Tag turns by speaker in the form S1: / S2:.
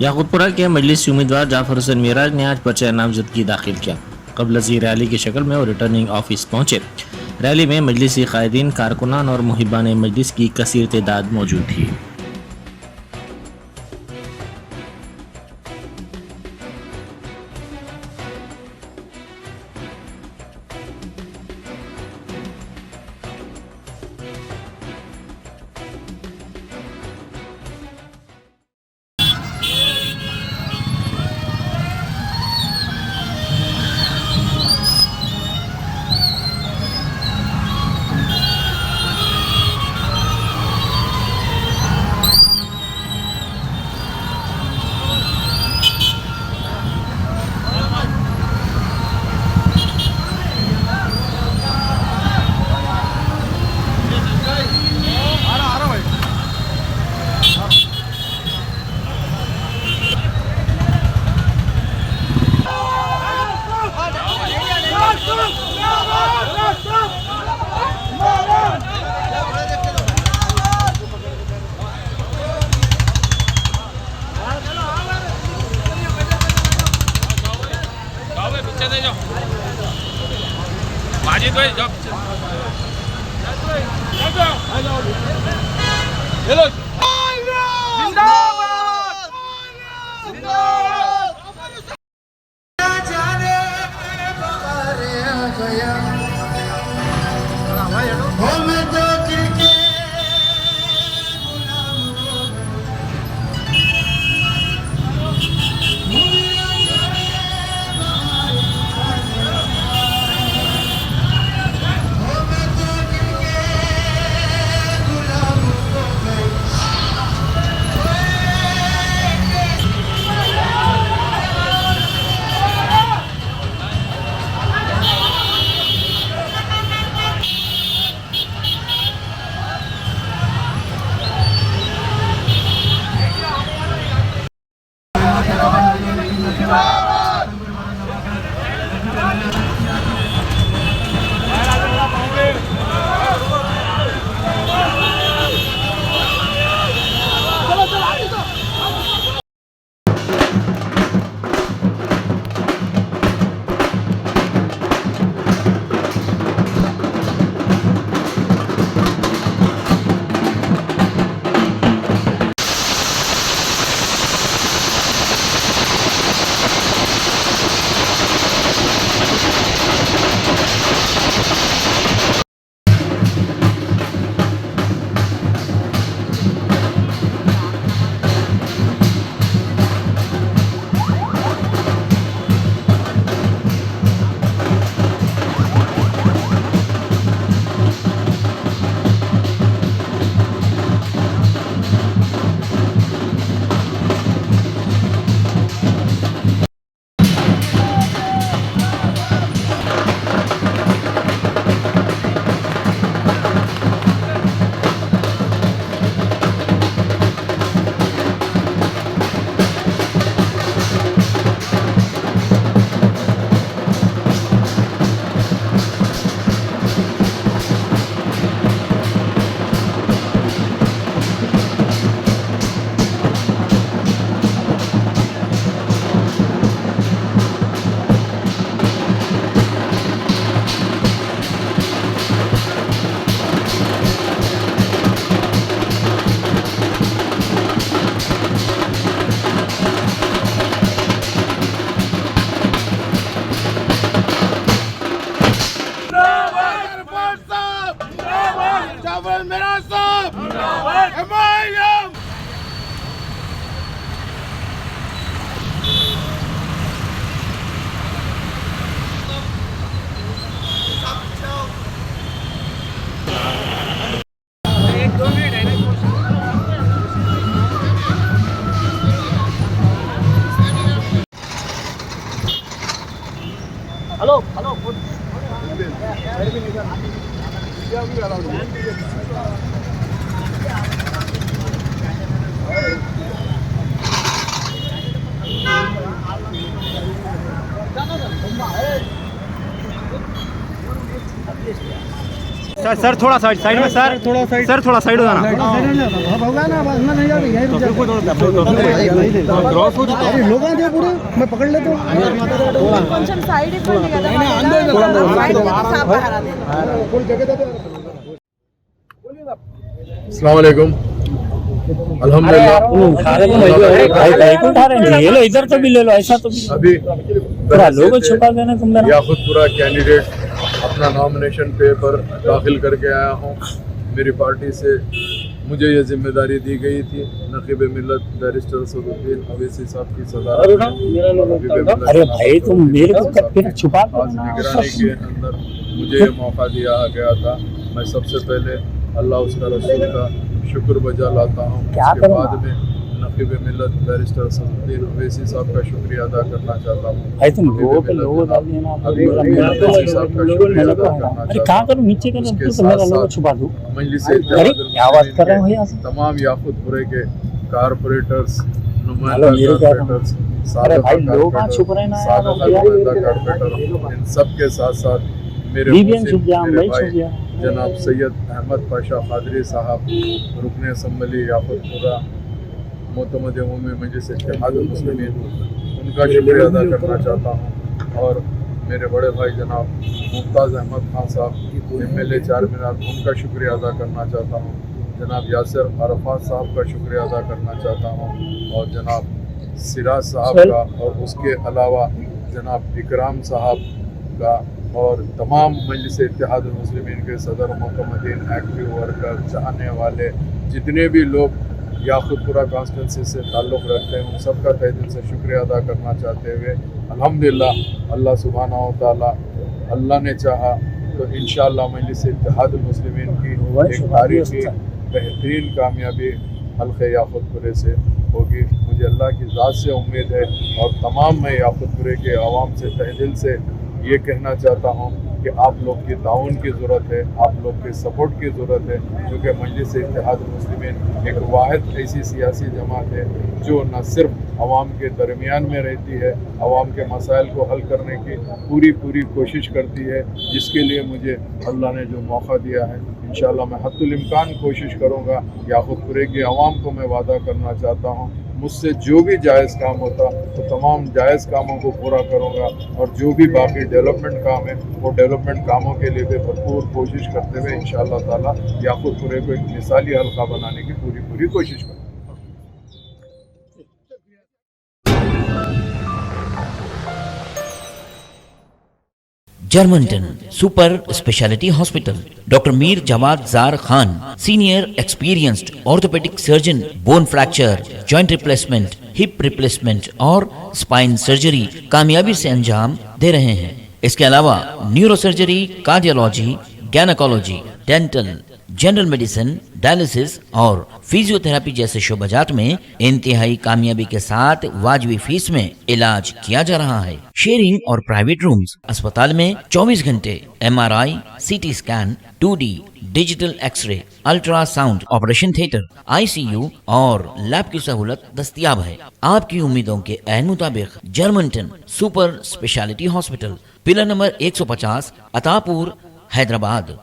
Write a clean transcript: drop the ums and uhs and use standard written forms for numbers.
S1: याकूबपुरा के मजलिसी उम्मीदवार जाफर हुसैन मिराज ने आज पर्चा नामजदगी दाखिल किया। कबल अज़ी रैली की शक्ल में वो रिटर्निंग ऑफिस पहुंचे। रैली में मजलिसी कायदीन, कारकुनान और मुहिबान मजलिस की कसीर तादाद मौजूद थी।
S2: माजिद भाई जाओ हेलो जिंदाबाद जिंदाबाद जाने बहारे आ गया हो मैं तो दिल के जाफर मिराज साहब जिंदाबाद
S3: हेलो हेलो सर थोड़ा साइड में सर थोड़ा साइड हो जाना
S4: मैं पकड़ लेता हूँ
S5: కొంచెం సైడ్ ఇవ్వండి కదా సాప్ బాहर आ
S6: अस्सलाम वालेकुम। अल्हम्दुलिल्लाह
S7: ये लो इधर तो भी ले लो, ऐसा तो
S6: अभी
S7: लोगो छुपा देना तुम मेरा।
S6: याकुतपुरा कैंडिडेट अपना नॉमिनेशन पेपर दाखिल करके आया हूँ। मेरी पार्टी से मुझे ये जिम्मेदारी दी गई थी। नकीब मिल्लत बैरिस्टर सदुद्दीन अवैसी साहब की सदारत में
S7: अरे भाई तुम मेरे को फिर छुपा
S6: आज निगरानी के अंदर मुझे ये मौका दिया गया था। मैं सबसे पहले अल्लाह उसका रसूल का शुक्र बजा लाता हूँ। उसके बाद में नकीब मिल्लत बैरिस्टर सदुद्दीन अवैसी साहब का शुक्रिया अदा करना चाहता हूँ।
S7: भाई तुम लोगो पे लोगो डाल देना।
S6: अवैसी साहब का शुक्रिया अदा करना
S7: अरे
S6: चाहता
S7: कहाँ
S6: हूँ।
S7: करूँ, नीचे कर
S6: उसके
S7: तो मेरा लोगो
S6: साथ-साथ
S7: छुपा दूँ।
S6: मजलिस
S7: अरे क्या बात कर रहे हो भैया?
S6: तमाम याकुतपुरे के कारपोरेटर्स,
S7: हेलो, मेरे क्या
S6: कारपोरेटर्स,
S7: अरे भाई लोग कहाँ छुप रहे हैं ना यार,
S6: कारपोरेटर, इन सब के साथ साथ मेरे
S7: बीबीएन
S6: मुहसिन,
S7: छुप गया,
S6: मेरे
S7: भाई
S6: भाई
S7: छुप गया।
S6: जनाब सैयद अहमद पाशा कादरी साहब, रुकन असम्बली याकुतपुरा, मोतमद उम्मी मजलिस इत्तेहादुल मुस्लिमीन, उनका शुक्रिया अदा करना चाहता हूँ। और मेरे बड़े भाई जनाब मुमताज़ अहमद खान साहब MLA चार मीनार, उनका शुक्रिया अदा करना चाहता हूँ। जनाब यासिर अरफात साहब का शुक्रिया अदा करना चाहता हूँ। और जनाब सिराज साहब का, और उसके अलावा जनाब इकराम साहब का, और तमाम मजलिस इत्तेहादुल मुस्लिमीन के सदर मोतमदीन, एक्टिव वर्कर, चाहने वाले, जितने भी लोग याकुतपुरा कॉन्स्टिट्यूंसी से ताल्लुक़ रखते हैं, उन सब का तहे दिल से शुक्रिया अदा करना चाहते हुए अल्हम्दुलिल्लाह अल्लाह सुब्हानहू व तआला अल्लाह ने चाहा तो इंशाअल्लाह मजलिस इत्तेहादुल मुस्लिमीन की एक तारीखी बेहतरीन कामयाबी हल्के याकुतपुरे से होगी। मुझे अल्लाह की ज़ात से उम्मीद है, और तमाम मैं याकुतपुरे के आवाम से तहे दिल से ये कहना चाहता हूँ कि आप लोग की ताउन की ज़रूरत है, आप लोग के सपोर्ट की ज़रूरत है, क्योंकि मजलिस इत्तेहादुल मुस्लिमीन एक वाहिद ऐसी सियासी जमात है जो न सिर्फ अवाम के दरमियान में रहती है, अवाम के मसाइल को हल करने की पूरी कोशिश करती है, जिसके लिए मुझे अल्लाह ने जो मौका दिया है इंशाअल्लाह मैं हद्दुल इम्कान कोशिश करूँगा। याकुतपुरे के अवाम को मैं वादा करना चाहता हूँ, मुझसे जो भी जायज़ काम होता तो तमाम जायज़ कामों को पूरा करूँगा, और जो भी बाकी डेवलपमेंट काम है वो डेवलपमेंट कामों के लिए भी भरपूर कोशिश करते हुए इंशाअल्लाह ताला याकुतपुरे को एक मिसाली हल्का बनाने की पूरी कोशिश करूँगा।
S8: Germanton super speciality hospital, doctor Mir Jawad Jar Khan, senior experienced orthopaedic surgeon, bone fracture, joint replacement, hip replacement और स्पाइन सर्जरी कामयाबी से अंजाम दे रहे हैं। इसके अलावा neuro surgery, cardiology, gynaecology, dental, general medicine, dialysis और फिजियोथेरेपी जैसे शोबाजात में इंतहाई कामयाबी के साथ वाजबी फीस में इलाज किया जा रहा है। शेयरिंग और प्राइवेट रूम्स, अस्पताल में 24 घंटे MRI, CT scan, 2D digital x-ray, ultrasound, operation theatre, ICU और लैब की सहूलत दस्तयाब है। आपकी उम्मीदों के ऐन मुताबिक Germanton super speciality hospital, pillar number 150, Attapur, Hyderabad.